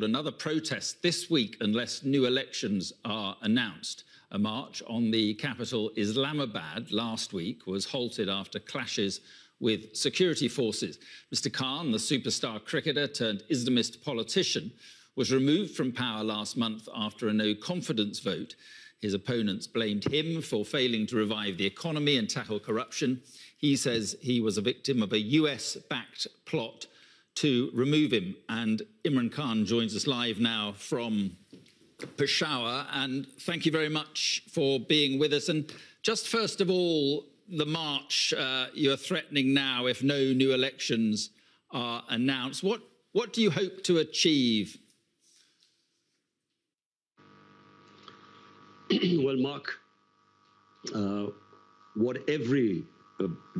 another protest this week unless new elections are announced. A march on the capital Islamabad last week was halted after clashes with security forces. Mr. Khan, the superstar cricketer turned Islamist politician, was removed from power last month after a no-confidence vote. His opponents blamed him for failing to revive the economy and tackle corruption. He says he was a victim of a US-backed plot to remove him. And Imran Khan joins us live now from Peshawar. And thank you very much for being with us. And just first of all, the march you're threatening now if no new elections are announced. What do you hope to achieve? Well, Mark, what every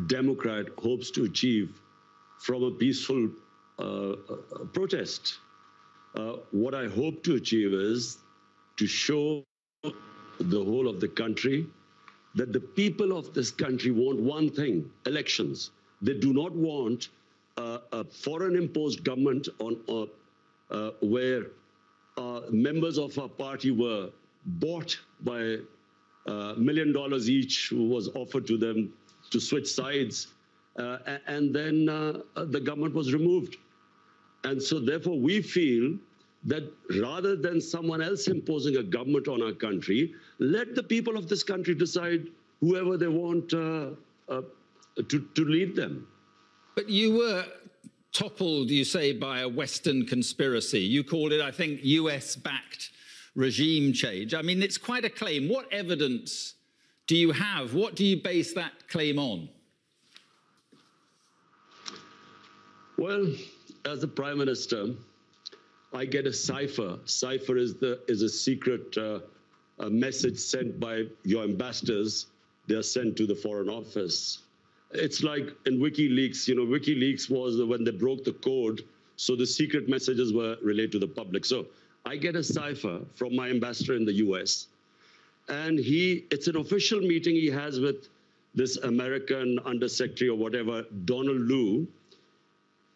Democrat hopes to achieve from a peaceful protest, what I hope to achieve is to show the whole of the country that the people of this country want one thing: elections. They do not want a foreign-imposed government where members of our party were bought by $1 million each, who was offered to them to switch sides, and then the government was removed. And so therefore we feel that rather than someone else imposing a government on our country, let the people of this country decide whoever they want to lead them. But you were toppled, you say, by a Western conspiracy. You called it, I think, US-backed regime change. I mean, it's quite a claim. What evidence do you have? What do you base that claim on? Well, as the Prime Minister, I get a cipher. Cipher is a secret message sent by your ambassadors. They are sent to the Foreign Office. It's like in WikiLeaks. You know, WikiLeaks was when they broke the code, so the secret messages were relayed to the public. So I get a cipher from my ambassador in the US, and it's an official meeting he has with this American undersecretary or whatever, Donald Lu.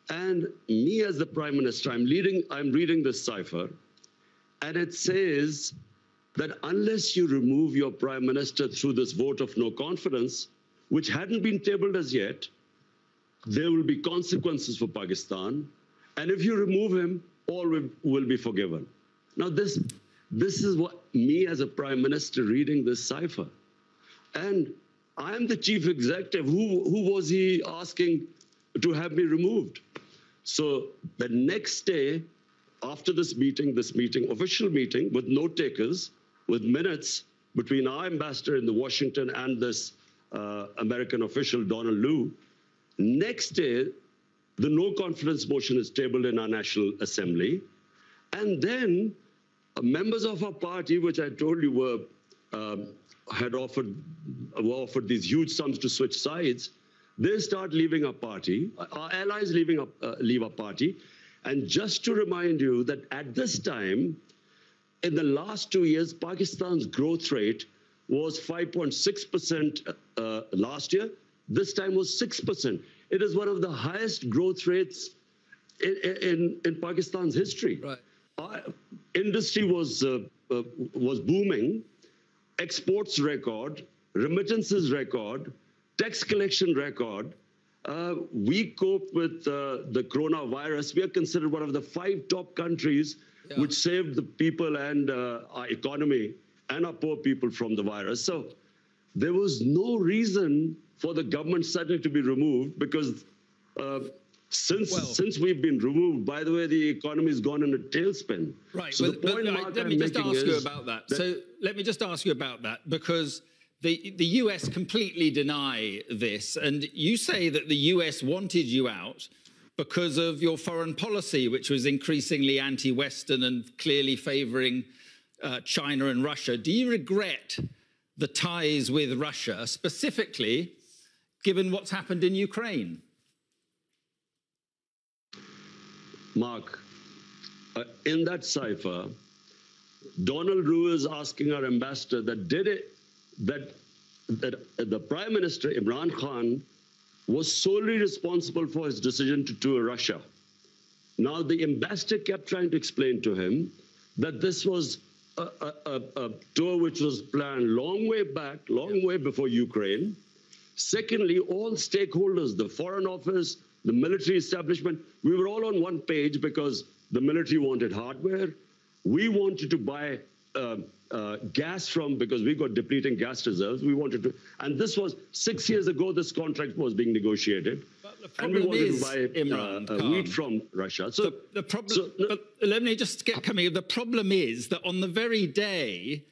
And me as the Prime Minister, I'm reading this cipher, and it says that unless you remove your Prime Minister through this vote of no confidence, which hadn't been tabled as yet, there will be consequences for Pakistan. And if you remove him, all will be forgiven. Now, this is what me as a Prime Minister reading this cipher. And I am the chief executive. Who was he asking to have me removed? So the next day, after this meeting, official meeting with note takers, with minutes between our ambassador in Washington and this American official, Donald Lu, next day, the no confidence motion is tabled in our National Assembly. And then members of our party, which I told you were offered these huge sums to switch sides, they start leaving our party. Our allies leave our party. And just to remind you that at this time, in the last 2 years, Pakistan's growth rate was 5.6% last year. This time was 6%. It is one of the highest growth rates in Pakistan's history. Right. Our industry was booming, exports record, remittances record, tax collection record. We cope with the coronavirus. We are considered one of the 5 top countries which saved the people and our economy and our poor people from the virus. So there was no reason for the government suddenly to be removed, because since we've been removed, by the way, the economy's gone in a tailspin. Right. So let me just ask you about that. So let me just ask you about that, because the US completely deny this, and you say that the US wanted you out because of your foreign policy, which was increasingly anti-Western and clearly favouring China and Russia. Do you regret the ties with Russia, specifically given what's happened in Ukraine? Mark, in that cipher, Donald Lu is asking our ambassador that the Prime Minister, Imran Khan, was solely responsible for his decision to tour Russia. Now, the ambassador kept trying to explain to him that this was a tour which was planned long way back, long way before Ukraine. Secondly, all stakeholders, the Foreign Office, the military establishment, we were all on one page because the military wanted hardware. We wanted to buy gas from, because we got depleting gas reserves. We wanted to, and this was 6 years ago, this contract was being negotiated. And we wanted to buy wheat from Russia. So the problem, but let me just get coming. The problem is that on the very day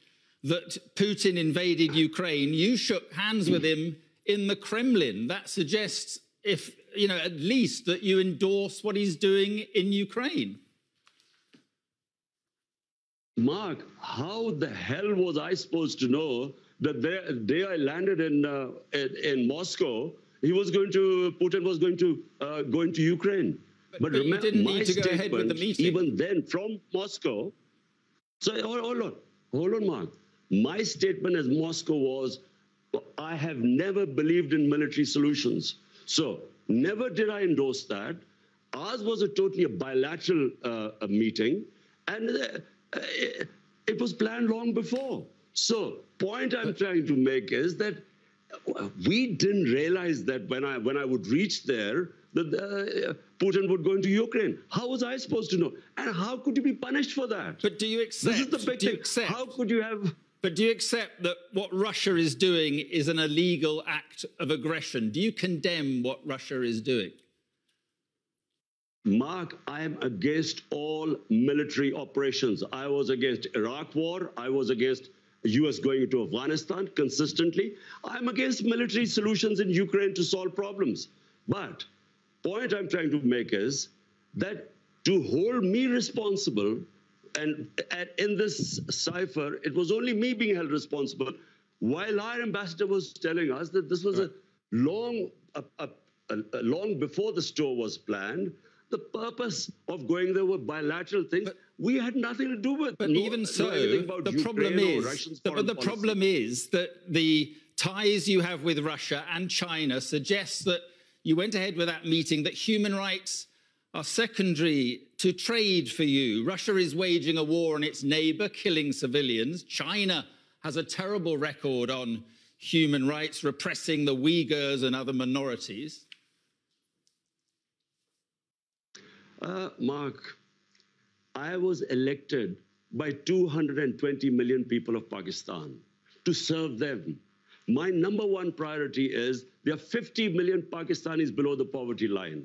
that Putin invaded Ukraine, you shook hands with him in the Kremlin. That suggests, if you know, at least that you endorse what he's doing in Ukraine. Mark, how the hell was I supposed to know that the day I landed in Moscow, Putin was going to go into Ukraine? But remember, you didn't need to go ahead with the meeting. Even then, from Moscow. So hold on, Mark. My statement as Moscow was, I have never believed in military solutions. So never did I endorse that. Ours was a totally bilateral meeting, and it was planned long before. So point I'm trying to make is that we didn't realize that when I would reach there, that Putin would go into Ukraine. How was I supposed to know? And how could you be punished for that? But do you accept? This is the big thing. How could you have? But do you accept that what Russia is doing is an illegal act of aggression? Do you condemn what Russia is doing? Mark, I am against all military operations. I was against Iraq war. I was against the US going into Afghanistan consistently. I'm against military solutions in Ukraine to solve problems. But point I'm trying to make is that to hold me responsible, and in this cipher, it was only me being held responsible, while our ambassador was telling us that this was a long before the tour was planned. The purpose of going there were bilateral things. But we had nothing to do with. But even so, the problem is that the ties you have with Russia and China suggest that you went ahead with that meeting, that human rights are secondary to trade for you. Russia is waging a war on its neighbor, killing civilians. China has a terrible record on human rights, repressing the Uyghurs and other minorities. Mark, I was elected by 220 million people of Pakistan to serve them. My number one priority is there are 50 million Pakistanis below the poverty line.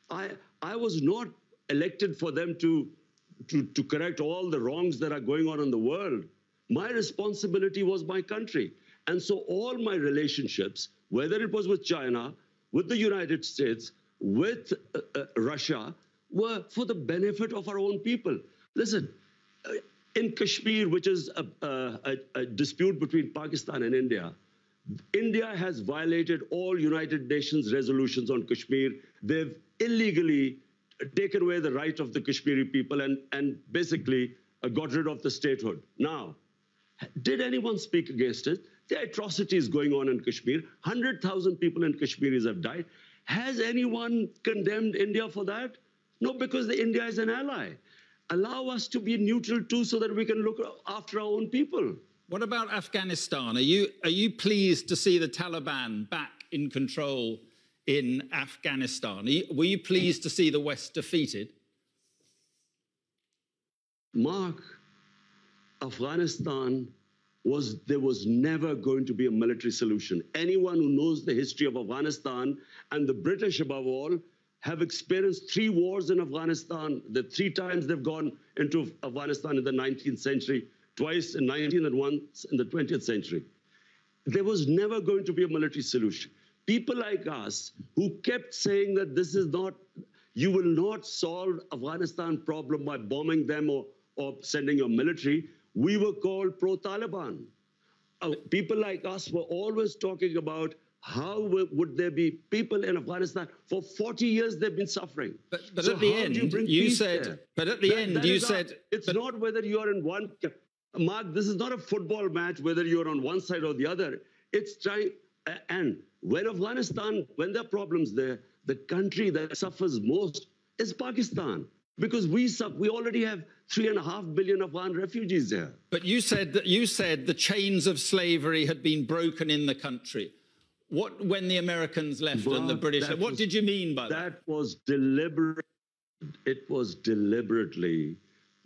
I was not elected for them to correct all the wrongs that are going on in the world. My responsibility was my country. And so all my relationships, whether it was with China, with the United States, with Russia, were for the benefit of our own people. Listen, in Kashmir, which is a dispute between Pakistan and India, India has violated all United Nations resolutions on Kashmir. They've illegally taken away the right of the Kashmiri people and basically got rid of the statehood. Now, did anyone speak against it? The atrocities going on in Kashmir, 100,000 people in Kashmiris have died. Has anyone condemned India for that? No, because India is an ally. Allow us to be neutral too so that we can look after our own people. What about Afghanistan? Are you pleased to see the Taliban back in control in Afghanistan? Were you pleased to see the West defeated? Mark, Afghanistan there was never going to be a military solution. Anyone who knows the history of Afghanistan, and the British above all, have experienced 3 wars in Afghanistan. The 3 times they've gone into Afghanistan in the 19th century, twice in 19th and once in the 20th century. There was never going to be a military solution. People like us who kept saying that this is not, you will not solve Afghanistan problem by bombing them or sending your military, we were called pro-Taliban. People like us were always talking about how would there be people in Afghanistan? For 40 years, they've been suffering. But so at the end, you said, it's not whether you are in one, Mark, this is not a football match, whether you're on one side or the other. It's trying, and when Afghanistan, when there are problems there, the country that suffers most is Pakistan. because we already have 3.5 billion Afghan refugees there. But you said the chains of slavery had been broken in the country. What, when the Americans left and the British, what did you mean by that? That was deliberate. It was deliberately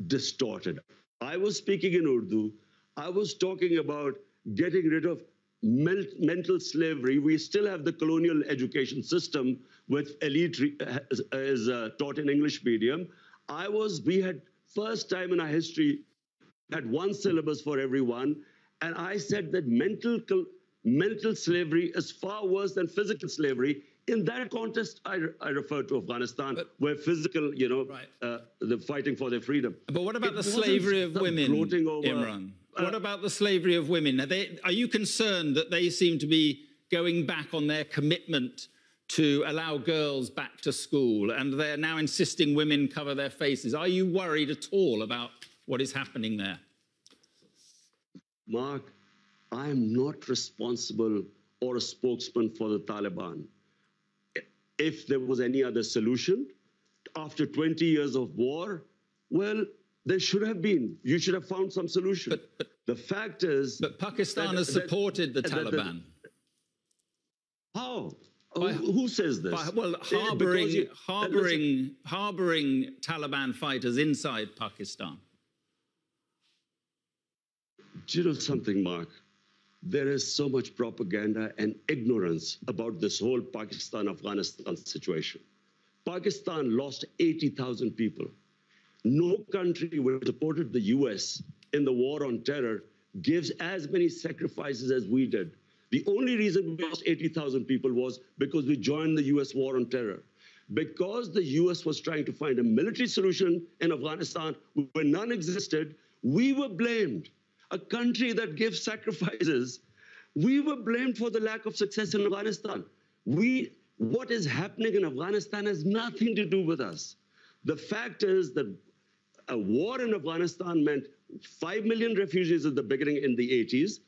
distorted. I was speaking in Urdu. I was talking about getting rid of mental slavery. We still have the colonial education system with elite is taught in English medium. We had first time in our history had one syllabus for everyone, and I said that mental slavery is far worse than physical slavery. In that context, I refer to Afghanistan, where physical, they're fighting for their freedom. But what about the slavery of women, Imran? What about the slavery of women? Are you concerned that they seem to be going back on their commitment to allow girls back to school, and they're now insisting women cover their faces? Are you worried at all about what is happening there? Mark, I am not responsible or a spokesman for the Taliban. If there was any other solution, after 20 years of war, well, there should have been. You should have found some solution. But the fact is... But Pakistan has supported the Taliban. How? Who says this? Well, harbouring Taliban fighters inside Pakistan. Do you know something, Mark? There is so much propaganda and ignorance about this whole Pakistan-Afghanistan situation. Pakistan lost 80,000 people. No country which supported the US in the war on terror gives as many sacrifices as we did. The only reason we lost 80,000 people was because we joined the US war on terror. Because the US was trying to find a military solution in Afghanistan where none existed, we were blamed. A country that gives sacrifices, we were blamed for the lack of success in Afghanistan. What is happening in Afghanistan has nothing to do with us. The fact is that a war in Afghanistan meant 5 million refugees at the beginning in the 80s.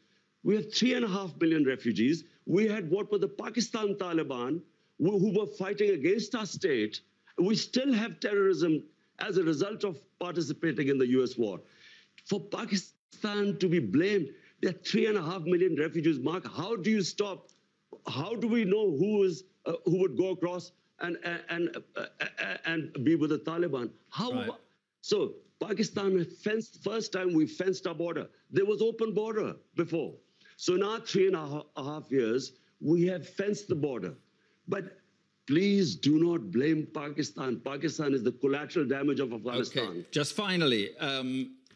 We have 3.5 million refugees. We had what were the Pakistan Taliban who were fighting against our state. We still have terrorism as a result of participating in the US war. For Pakistan to be blamed, there are 3.5 million refugees. Mark, how do you stop? How do we know who would go across and be with the Taliban? How? Right. So Pakistan fenced, first time we fenced our border. There was open border before. So now 3.5 years, we have fenced the border. But please do not blame Pakistan. Pakistan is the collateral damage of Afghanistan. Okay. Just finally,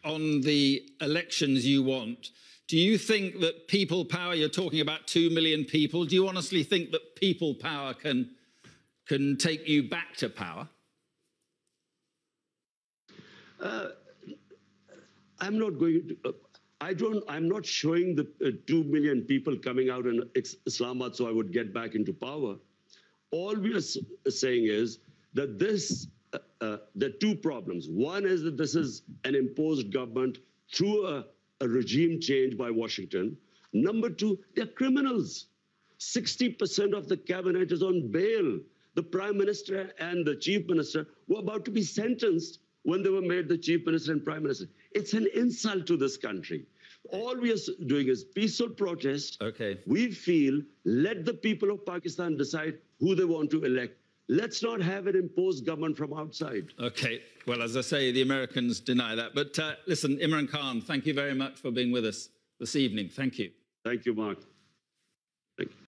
on the elections you want, do you think that people power, you're talking about 2 million people, do you honestly think that people power can take you back to power? I'm not going to... I'm not showing the 2 million people coming out in Islamabad so I would get back into power. All we are saying is that there are two problems. One is that this is an imposed government through a regime change by Washington. Number two, they're criminals. 60% of the cabinet is on bail. The prime minister and the chief minister were about to be sentenced when they were made the chief minister and prime minister. It's an insult to this country. All we are doing is peaceful protest. Okay. We feel, let the people of Pakistan decide who they want to elect. Let's not have an imposed government from outside. Okay. Well, as I say, the Americans deny that. But listen, Imran Khan, thank you very much for being with us this evening. Thank you. Thank you, Mark. Thank you.